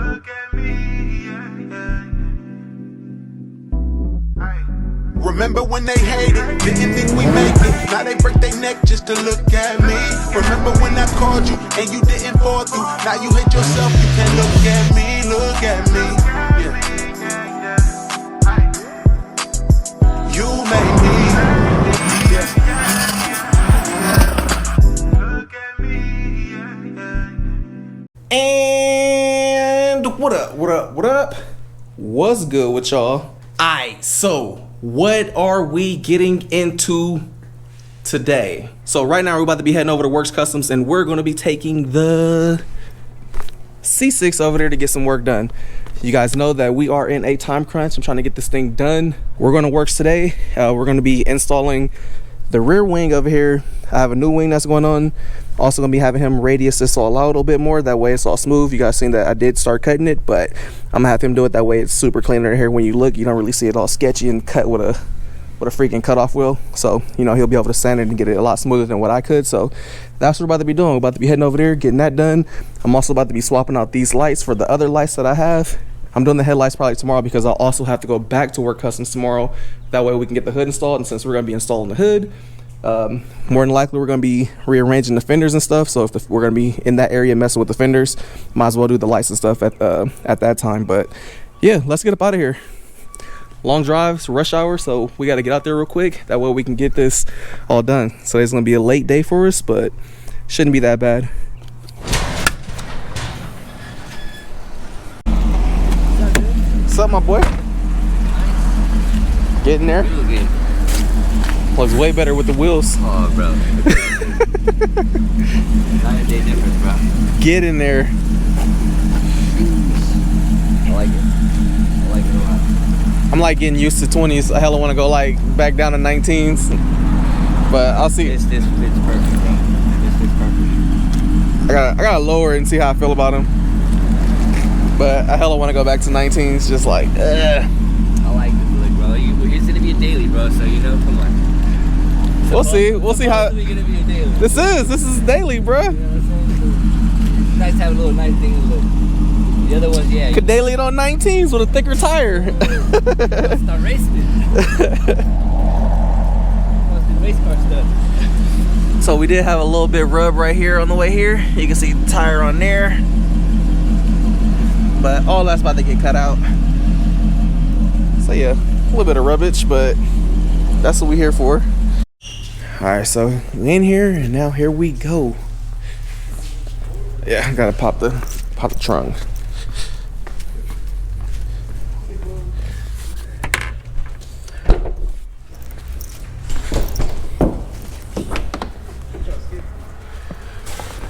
Look at me, yeah. Remember when they hated, didn't think we make it. Now they break their neck just to look at me. Remember when I called you and you didn't fall through. Now you hate yourself, you can't look at me, look at me. Yeah. You made me. Yeah. Look at me. And what up, what up, what up? What's good with y'all? Alright, so what are we getting into today? So right now we're about to be heading over to Works Customs and we're going to be taking the C6 over there to get some work done. You guys know that we are in a time crunch. I'm trying to get this thing done. We're going to Works today. We're going to be installing the rear wing over here. I have a new wing that's going on. Also gonna be having him radius this all out a little bit more. That way it's all smooth. You guys seen that I did start cutting it, but I'm gonna have him do it that way. It's super clean in here. When you look, you don't really see it all sketchy and cut with a freaking cutoff wheel. So, you know, he'll be able to sand it and get it a lot smoother than what I could. So that's what we're about to be doing. We're about to be heading over there, getting that done. I'm also about to be swapping out these lights for the other lights that I have. I'm doing the headlights probably tomorrow because I'll also have to go back to Work Customs tomorrow. That way we can get the hood installed. And since we're gonna be installing the hood, more than likely we're going to be rearranging the fenders and stuff. So if we're going to be in that area messing with the fenders, might as well do the lights and stuff at that time. But yeah, let's get up out of here. Long drives, rush hour, so we got to get out there real quick. That way we can get this all done. So it's going to be a late day for us, but shouldn't be that bad. What's up, my boy? Getting there. Looks way better with the wheels. Oh, bro. 9-day difference, bro. Get in there. I like it. I like it a lot. I'm like getting used to 20s. I hella want to go like back down to 19s. But I'll see. This fits perfect, bro. This fits perfect. I gotta lower it and see how I feel about them. But I hella want to go back to 19s. Just like, I like this look, bro. It's gonna be a daily, bro. So you know, come on. We'll see. We'll see how. Gonna be a daily. This is daily, bro. You know what I'm saying? It's nice to have a little nice thing to look. The other ones, yeah. Could daily it on 19s with a thicker tire. Start racing it. Let's do race car stuff. So we did have a little bit of rub right here on the way here. You can see the tire on there. But all that's about to get cut out. So yeah, a little bit of rubbish, but that's what we're here for. All right, so we in here and now here we go. Yeah, I gotta pop the trunk.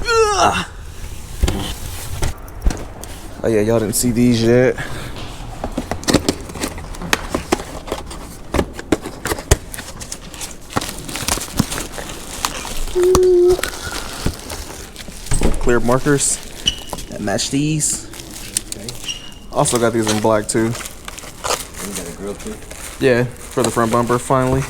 Ugh. Oh yeah, y'all didn't see these yet. Clear markers that match these. Okay. Also got these in black too. You got a grill too? Yeah, for the front bumper finally.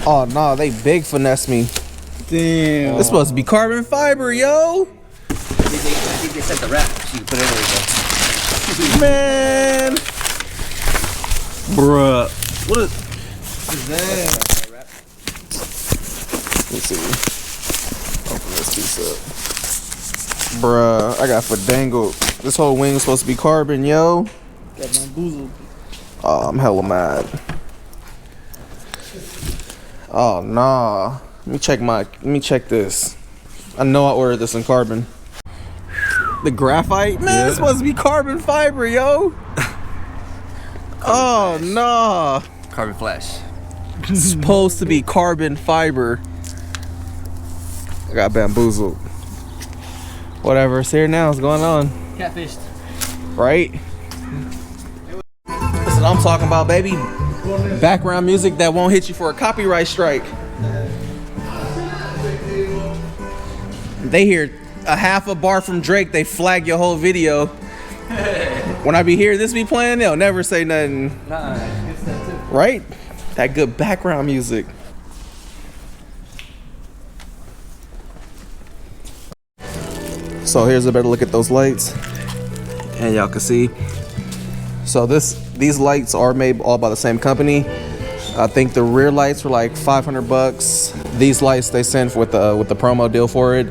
Oh no, they big finesse me. Damn. This supposed to be carbon fiber, yo. I think they sent the wrap so you can put it anywhere. Man. Bruh. What is that? Let's see. Open this piece up. Bruh, I got fadangled. This whole wing is supposed to be carbon, yo. Got bamboozled. Oh, I'm hella mad. Oh nah. Let me check this. I know I ordered this in carbon. The graphite? Man, yeah. It's supposed to be carbon fiber, yo. Oh nah. Carbon flash. It's supposed to be carbon fiber. I got bamboozled. Whatever, it's here now. What's going on? Catfished. Right? That's what I'm talking about, baby. Background music that won't hit you for a copyright strike. They hear a half a bar from Drake, they flag your whole video. When I be here, this be playing, they'll never say nothing. Nah, it's that too. Right? That good background music. So here's a better look at those lights, and y'all can see. So these lights are made all by the same company. I think the rear lights were like 500 bucks. These lights they sent with the promo deal for it,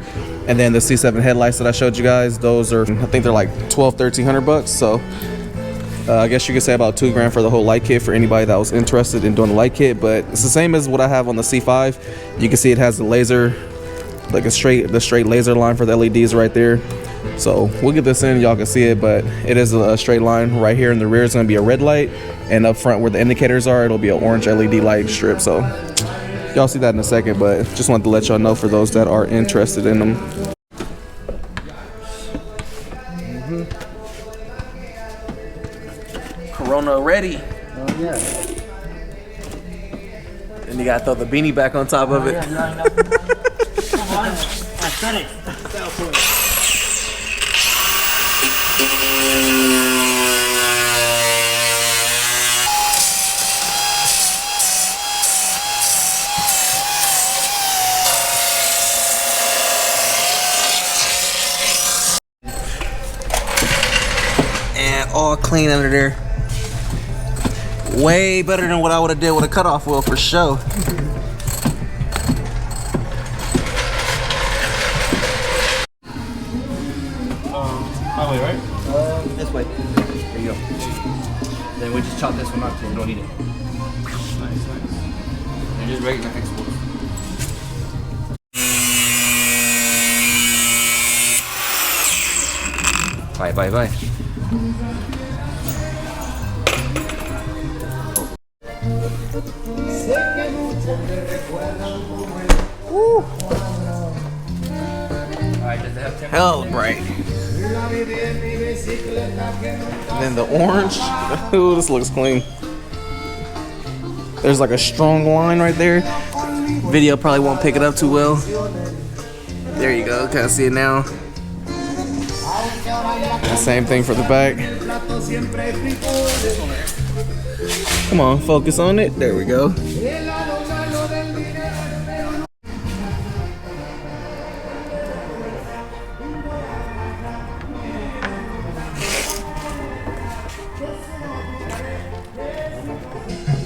and then the C7 headlights that I showed you guys, those are, I think they're like 1,200-1,300 bucks. So I guess you could say about $2,000 for the whole light kit for anybody that was interested in doing the light kit. But it's the same as what I have on the C5. You can see it has the laser, like the straight laser line for the LEDs right there. So we'll get this in, y'all can see it, but it is a straight line. Right here in the rear is going to be a red light, and up front where the indicators are, it'll be an orange LED light strip. So y'all see that in a second, but just wanted to let y'all know for those that are interested in them. Corona ready. Oh, yeah. And you gotta throw the beanie back on top of it. Come on, aesthetics. And all clean under there. Way better than what I would have did with a cutoff wheel for sure. My way, right? This way. There you go. Then we just chop this one up so we don't need it. Nice, nice. And just regular exports. Bye, bye, bye. Alright, does it have temp? Hell bright. And then the orange. Ooh, this looks clean. There's like a strong line right there. Video probably won't pick it up too well. There you go, kind of see it now. And same thing for the back. Come on, focus on it. There we go.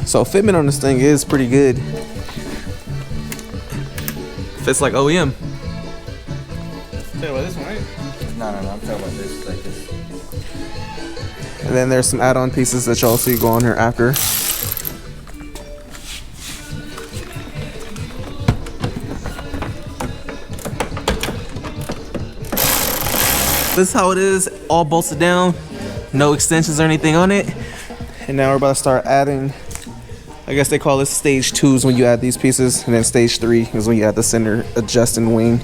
So fitment on this thing is pretty good. Fits like OEM. Tell you about this one, right? No, I'm talking about this, like this. And then there's some add-on pieces that y'all see go on here after. This is how it is, all bolted down, no extensions or anything on it. And now we're about to start adding, I guess they call this stage 2 is when you add these pieces, and then stage 3 is when you add the center adjusting wing.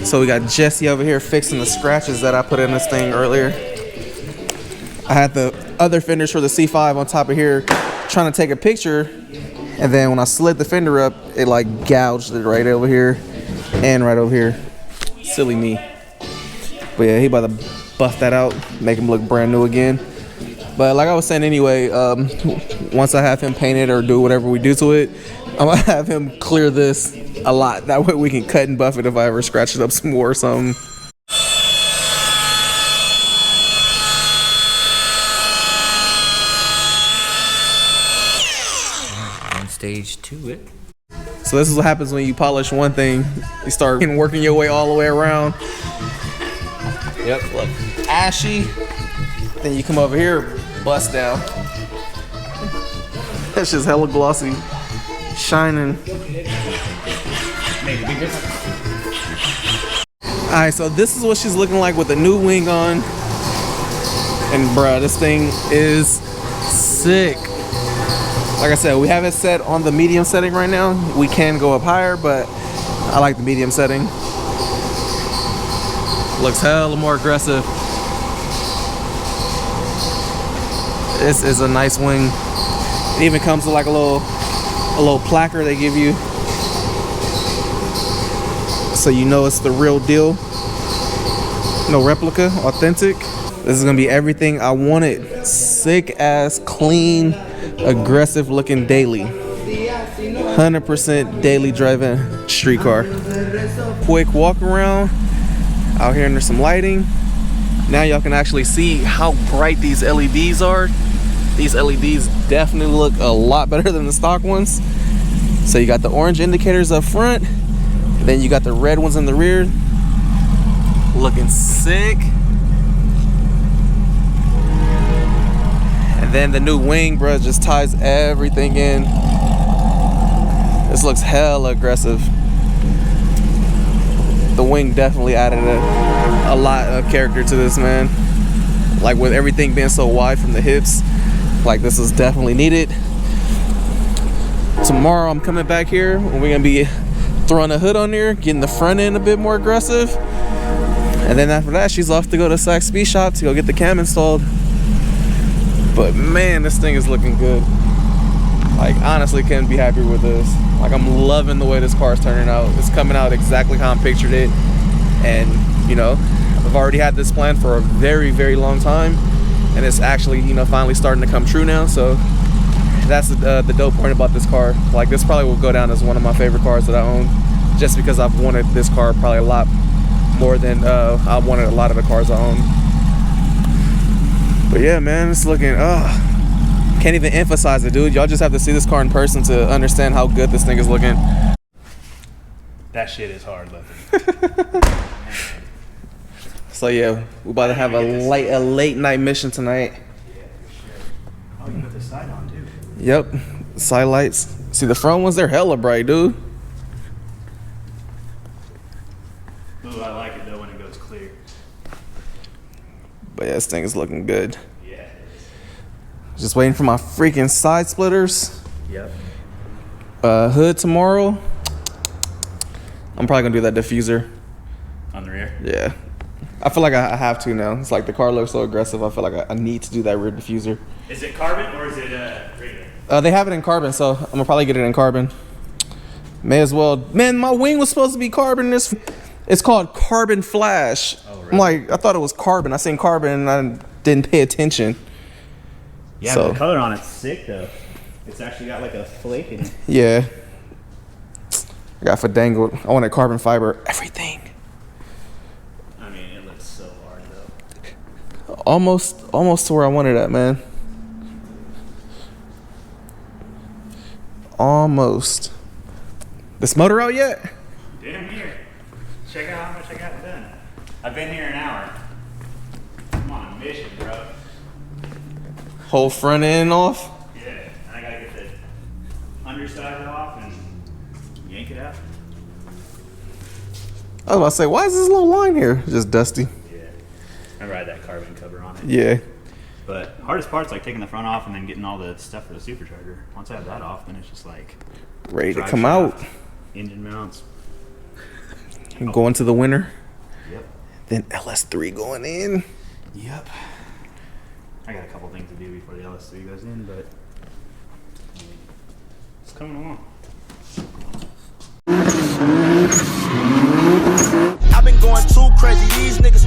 So we got Jesse over here fixing the scratches that I put in this thing earlier. I had the other fenders for the C5 on top of here trying to take a picture, and then when I slid the fender up, it like gouged it right over here and right over here. Silly me. But yeah, he about to buff that out, make him look brand new again. But like I was saying anyway, once I have him painted or do whatever we do to it, I'm gonna have him clear this a lot. That way we can cut and buff it if I ever scratch it up some more or something. On stage 2 it. So this is what happens when you polish one thing, you start working your way all the way around. Yep, look, ashy. Then you come over here, bust down. That's just hella glossy, shining. All right, so this is what she's looking like with the new wing on. And bruh, this thing is sick. Like I said, we have it set on the medium setting right now. We can go up higher, but I like the medium setting. Looks hella more aggressive. This is a nice wing. It even comes with like a little placard they give you, so you know it's the real deal. No replica, authentic. This is gonna be everything I wanted. Sick ass, clean, aggressive looking daily. 100% daily driving street car. Quick walk around out here, and there's some lighting. Now y'all can actually see how bright these LEDs are. These LEDs definitely look a lot better than the stock ones. So you got the orange indicators up front, then you got the red ones in the rear. Looking sick. And then the new wing, bro, just ties everything in. This looks hella aggressive. The wing definitely added a lot of character to this, man. Like with everything being so wide from the hips, like this is definitely needed. Tomorrow I'm coming back here and we're gonna be throwing a hood on there, getting the front end a bit more aggressive. And then after that, she's off to go to Sax Speed Shop to go get the cam installed. But man, this thing is looking good. Like honestly, couldn't be happier with this. Like I'm loving the way this car is turning out. It's coming out exactly how I pictured it. And you know, I've already had this plan for a very, very long time. And it's actually, you know, finally starting to come true now. So that's the dope part about this car. Like this probably will go down as one of my favorite cars that I own, just because I've wanted this car probably a lot more than I wanted a lot of the cars I own. But yeah, man, it's looking, can't even emphasize it, dude. Y'all just have to see this car in person to understand how good this thing is looking. That shit is hard looking. So yeah, we're about to have a late night mission tonight. Oh, you put the side on too. Yep, side lights. See the front ones, they're hella bright, dude. Ooh, I like it though when it goes clear. But yeah, this thing is looking good. Yeah. Just waiting for my freaking side splitters. Yep. Hood tomorrow. I'm probably gonna do that diffuser. On the rear? Yeah. I feel like I have to now. It's like the car looks so aggressive. I feel like I need to do that rear diffuser. Is it carbon or is it regular? They have it in carbon, so I'm gonna probably get it in carbon. May as well. Man, my wing was supposed to be carbon. It's called Carbon Flash. Oh, really? I'm like, I thought it was carbon. I seen carbon and I didn't pay attention. Yeah, So- but the color on it's sick though. It's actually got like a flake in it. Yeah. I got fandangled. I wanted carbon fiber. Everything. I mean, it looks so hard though. Almost to where I wanted it, man. Almost. This motor out yet? Damn here. Check out how much I got done. I've been here an hour. I'm on a mission, bro. Whole front end off? Yeah, and I gotta get the underside off and yank it out. I was about to say, why is this little line here? Just dusty. Yeah. Remember I had that carbon cover on it. Yeah. But hardest part's like taking the front off and then getting all the stuff for the supercharger. Once I have that off, then it's just like Ready to drive come shaft, out. engine mounts. Going to the winter. Yep. Then LS3 going in. Yep. I got a couple things to do before the LS3 goes in, but I mean, it's coming along. I've been going too crazy. These niggas